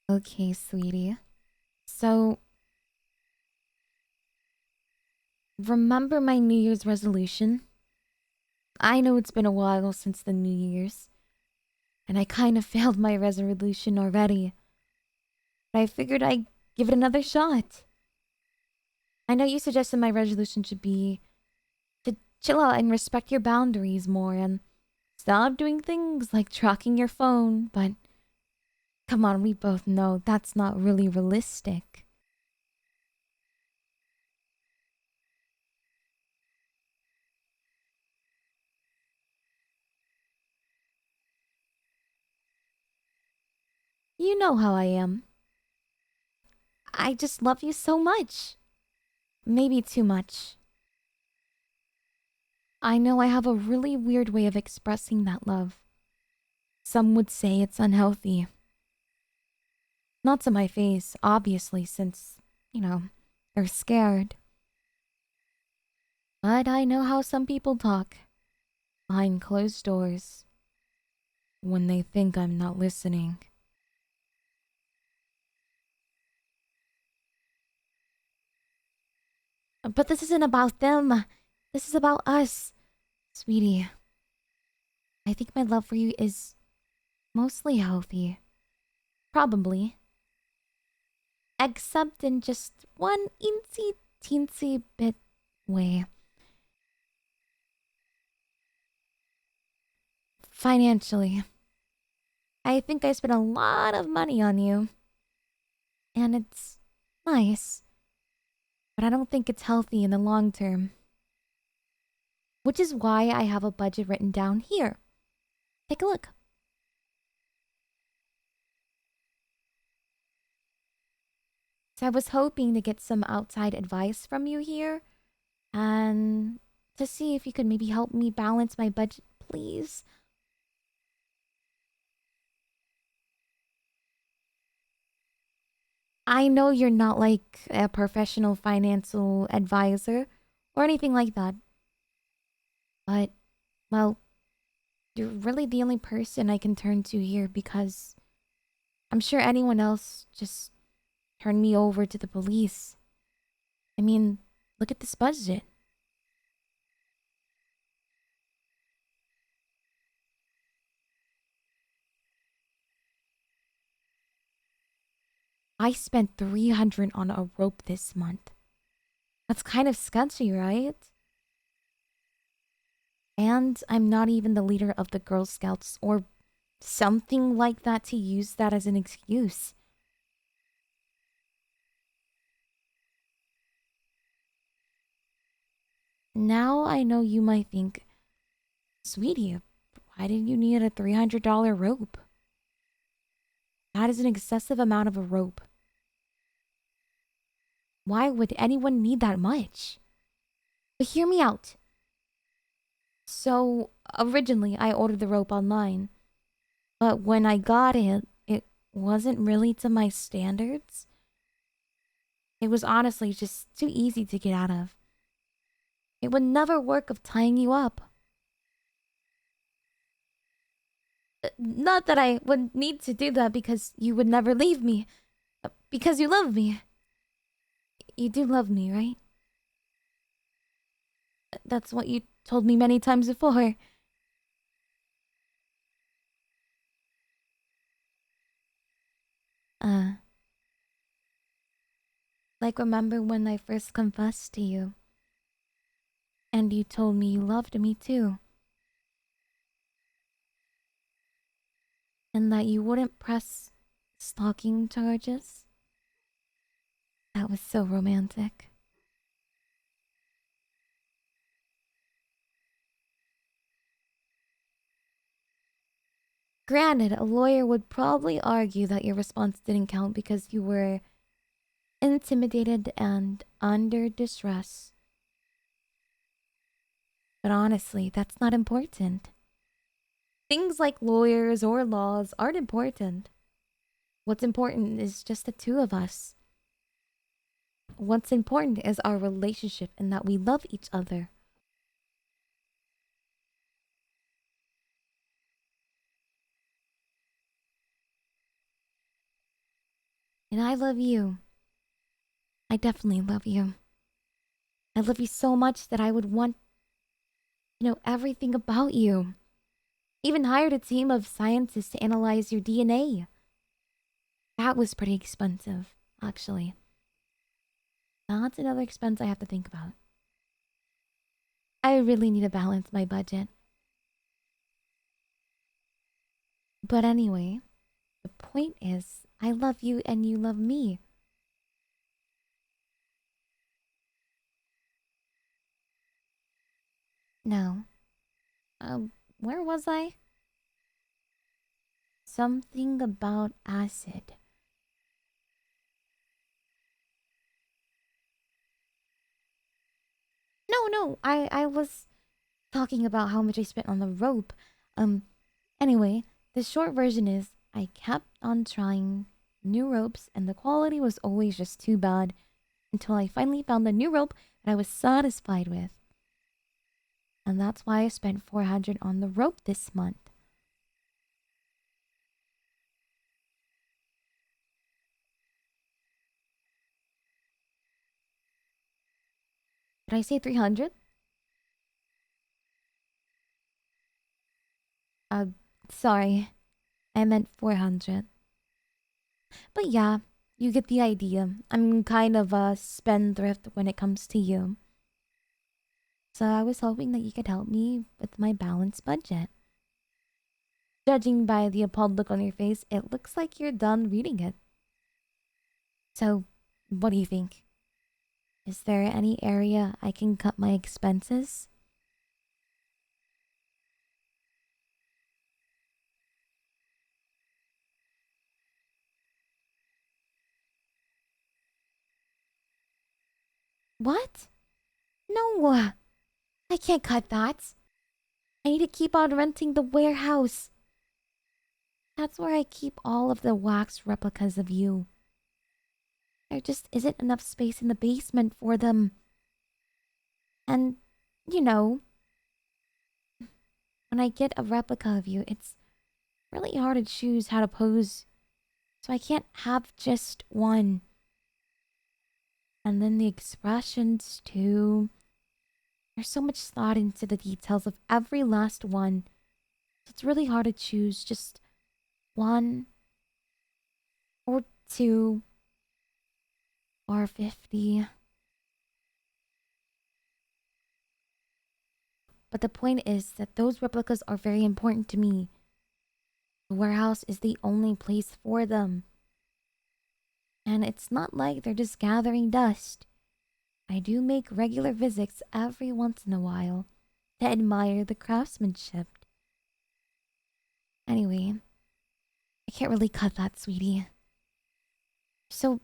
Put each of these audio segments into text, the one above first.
Okay, sweetie. So, remember my New Year's resolution? I know it's been a while since the New Year's, and I kind of failed my resolution already. But I figured I'd give it another shot. I know you suggested my resolution should be to chill out and respect your boundaries more and stop doing things like tracking your phone, but come on, we both know that's not really realistic. You know how I am. I just love you so much. Maybe too much. I know I have a really weird way of expressing that love. Some would say it's unhealthy. Not to my face, obviously, since, they're scared. But I know how some people talk behind closed doors when they think I'm not listening. But this isn't about them. This is about us. Sweetie, I think my love for you is mostly healthy. Probably. Except in just one eensy teensy bit way. Financially. I think I spent a lot of money on you. And it's nice. But I don't think it's healthy in the long term. Which is why I have a budget written down here. Take a look. So I was hoping to get some outside advice from you here. And to see if you could maybe help me balance my budget, please. I know you're not like a professional financial advisor or anything like that. But, well, you're really the only person I can turn to here because I'm sure anyone else just turned me over to the police. I mean, look at this budget. I spent 300 on a rope this month. That's kind of sketchy, right? And I'm not even the leader of the Girl Scouts or something like that to use that as an excuse. Now I know you might think, sweetie, why did you need a $300 rope? That is an excessive amount of a rope. Why would anyone need that much? But hear me out. So, originally I ordered the rope online. But when I got it, it wasn't really to my standards. It was honestly just too easy to get out of. It would never work of tying you up. Not that I would need to do that because you would never leave me. Because you love me. You do love me, right? That's what you told me many times before. Uh, like remember when I first confessed to you? And you told me you loved me too. And that you wouldn't press stalking charges? That was so romantic. Granted, a lawyer would probably argue that your response didn't count because you were intimidated and under distress. But honestly, that's not important. Things like lawyers or laws aren't important. What's important is just the two of us. What's important is our relationship and that we love each other. And I love you. I definitely love you. I love you so much that I would want to know everything about you. Even hired a team of scientists to analyze your DNA. That was pretty expensive, actually. That's another expense I have to think about. I really need to balance my budget. But anyway, the point is, I love you and you love me. Now, where was I? Something about acid. No, I was talking about how much I spent on the rope. Um, anyway, the short version is I kept on trying new ropes and the quality was always just too bad until I finally found the new rope that I was satisfied with. And that's why I spent 400 on the rope this month. Did I say 300? Uh, sorry. I meant 400. But yeah, you get the idea. I'm kind of a spendthrift when it comes to you. So I was hoping that you could help me with my balanced budget. Judging by the appalled look on your face, it looks like you're done reading it. So, what do you think? Is there any area I can cut my expenses? What? No, I can't cut that. I need to keep on renting the warehouse. That's where I keep all of the wax replicas of you. There just isn't enough space in the basement for them. And, you know, when I get a replica of you, it's really hard to choose how to pose. So I can't have just one. And then the expressions, too. There's so much thought into the details of every last one. So it's really hard to choose just one or two or 50. But the point is that those replicas are very important to me. The warehouse is the only place for them. And it's not like they're just gathering dust. I do make regular visits every once in a while to admire the craftsmanship. Anyway, I can't really cut that, sweetie. So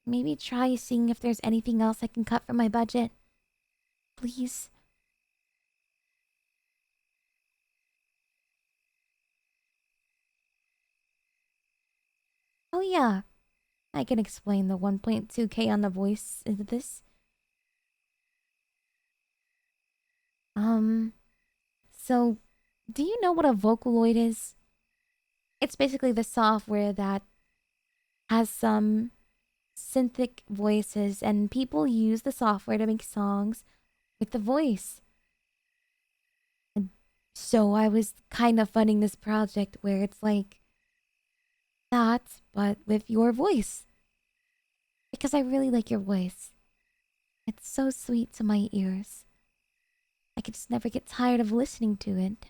maybe try seeing if there's anything else I can cut from my budget. Please. Oh yeah, I can explain the 1.2K on the voice into this. Um, so do you know what a Vocaloid is? It's basically the software that has some synthetic voices, and people use the software to make songs with the voice. And so I was kind of funding this project where it's like that, but with your voice. Because I really like your voice. It's so sweet to my ears. I could just never get tired of listening to it.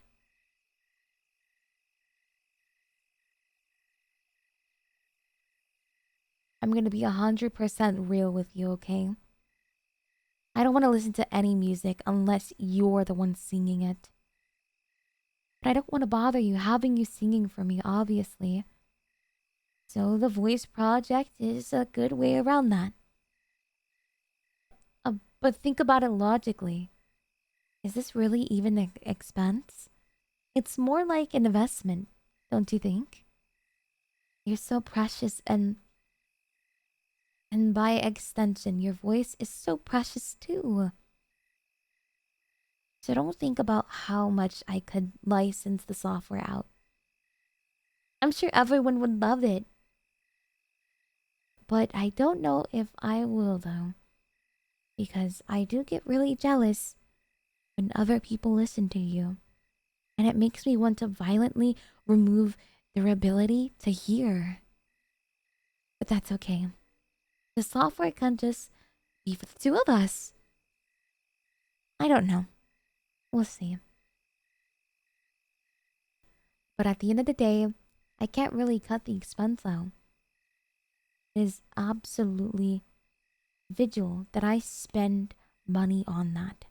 I'm gonna be 100% real with you, okay? I don't want to listen to any music unless you're the one singing it. But I don't want to bother you having you singing for me, obviously. So the voice project is a good way around that. But think about it logically. Is this really even an expense? It's more like an investment, don't you think? You're so precious and by extension, your voice is so precious too. So don't think about how much I could license the software out. I'm sure everyone would love it. But I don't know if I will, though. Because I do get really jealous when other people listen to you. And it makes me want to violently remove their ability to hear. But that's okay. The software can just be for the two of us. I don't know. We'll see. But at the end of the day, I can't really cut the expense out. It is absolutely vital that I spend money on that.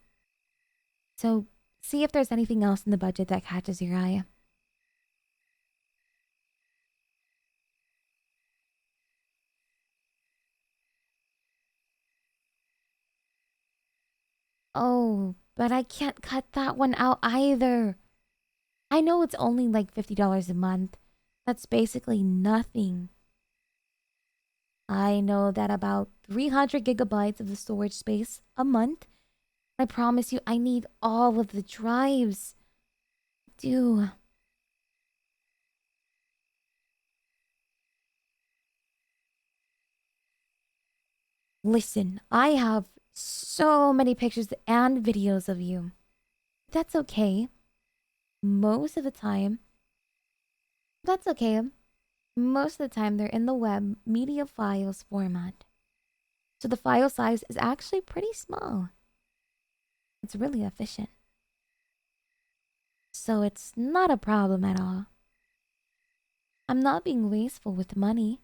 So, see if there's anything else in the budget that catches your eye. Oh, but I can't cut that one out either. I know it's only like $50 a month. That's basically nothing. I know that about 300 gigabytes of the storage space a month. I promise you, I need all of the drives. Do. Listen, I have so many pictures and videos of you. That's okay. Most of the time, that's okay. Most of the time, they're in the web media files format. So the file size is actually pretty small. It's really efficient. So it's not a problem at all. I'm not being wasteful with money.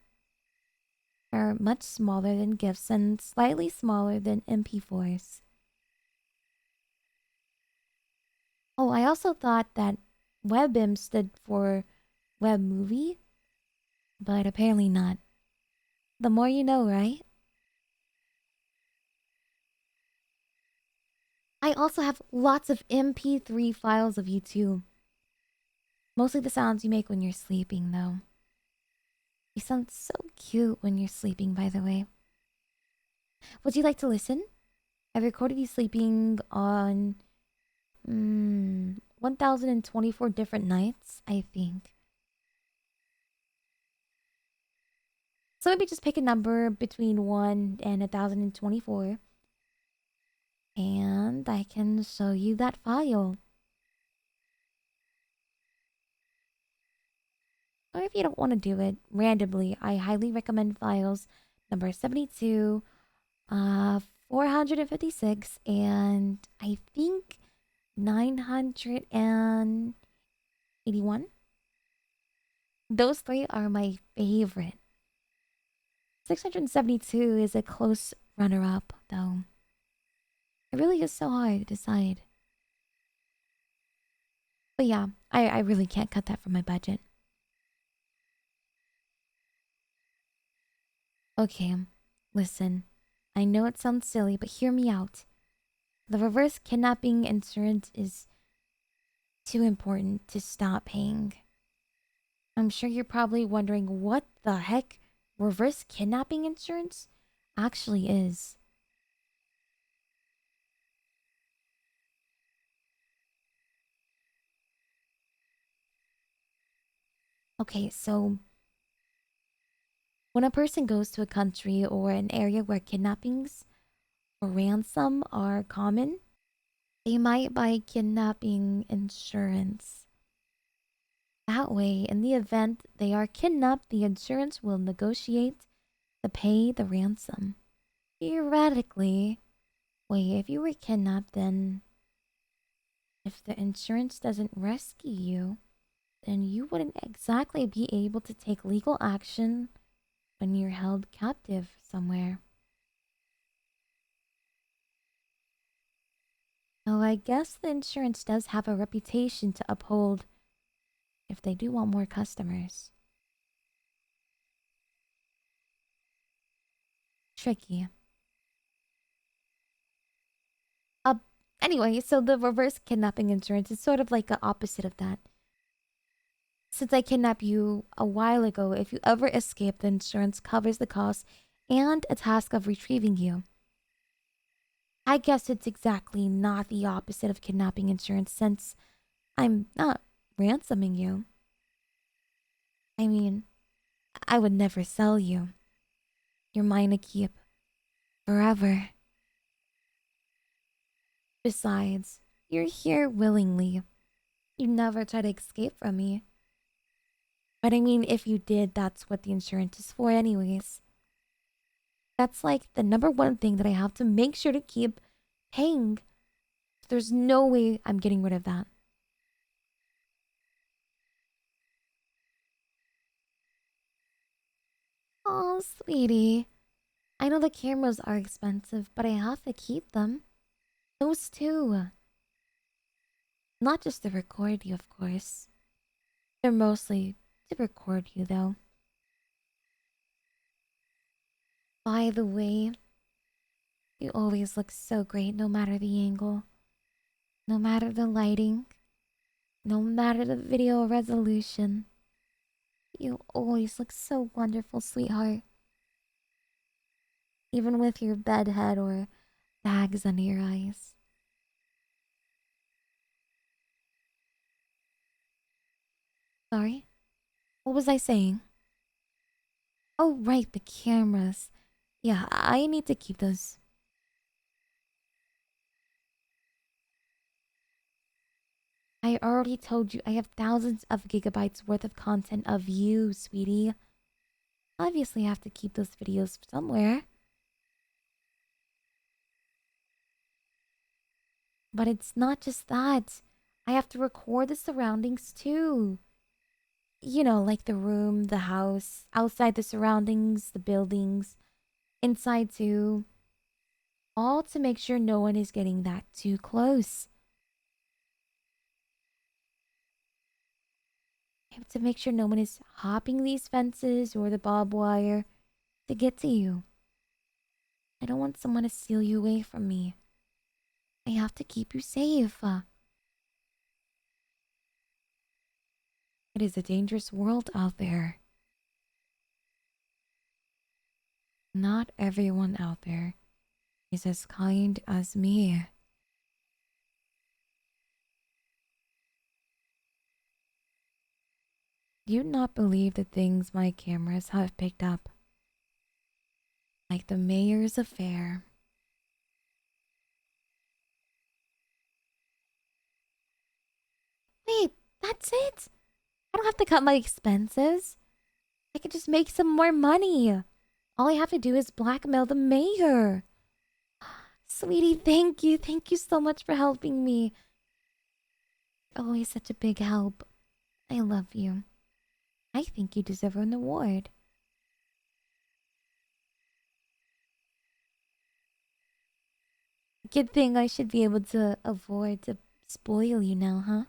They're much smaller than GIFs and slightly smaller than MP4s. Oh, I also thought that WebM stood for web movie, but apparently not. The more you know, right? I also have lots of MP3 files of you too. Mostly the sounds you make when you're sleeping, though. You sound so cute when you're sleeping, by the way. Would you like to listen? I've recorded you sleeping on 1024 different nights, I think. So maybe just pick a number between 1 and 1024. And I can show you that file. Or if you don't want to do it randomly, I highly recommend files number 72, 456, and I think 981. Those three are my favorite. 672 is a close runner-up, though. It really is so hard to decide. But yeah, I really can't cut that from my budget. Okay, listen. I know it sounds silly, but hear me out. The reverse kidnapping insurance is too important to stop paying. I'm sure you're probably wondering what the heck reverse kidnapping insurance actually is. Okay, so when a person goes to a country or an area where kidnappings or ransom are common, they might buy kidnapping insurance. That way, in the event they are kidnapped, the insurance will negotiate to pay the ransom. Theoretically, wait, if you were kidnapped, then if the insurance doesn't rescue you, then you wouldn't exactly be able to take legal action when you're held captive somewhere. Oh, I guess the insurance does have a reputation to uphold if they do want more customers. Tricky. Uh, anyway, so the reverse kidnapping insurance is sort of like the opposite of that. Since I kidnapped you a while ago, if you ever escape, the insurance covers the cost and a task of retrieving you. I guess it's exactly not the opposite of kidnapping insurance since I'm not ransoming you. I mean, I would never sell you. You're mine to keep. Forever. Besides, you're here willingly. You never try to escape from me. But I mean, if you did, that's what the insurance is for anyways. That's like the number one thing that I have to make sure to keep paying. There's no way I'm getting rid of that. Oh, sweetie. I know the cameras are expensive, but I have to keep them. Those two. Not just to record you, of course. They're mostly to record you, though. By the way, you always look so great no matter the angle, no matter the lighting, no matter the video resolution. You always look so wonderful, sweetheart. Even with your bed head or bags under your eyes. Sorry? What was I saying? Oh, right, the cameras. Yeah, I need to keep those. I already told you I have thousands of gigabytes worth of content of you, sweetie. Obviously, I have to keep those videos somewhere. But it's not just that. I have to record the surroundings too. You know, like the room, the house, outside the surroundings, the buildings, inside too. All to make sure no one is getting that too close. I have to make sure no one is hopping these fences or the barbed wire to get to you. I don't want someone to steal you away from me. I have to keep you safe. It is a dangerous world out there. Not everyone out there is as kind as me. Do you not believe the things my cameras have picked up? Like the mayor's affair. Wait, that's it? I don't have to cut my expenses. I could just make some more money. All I have to do is blackmail the mayor. Sweetie, thank you. Thank you so much for helping me. Always such a big help. I love you. I think you deserve an award. Good thing I should be able to avoid to spoil you now, huh?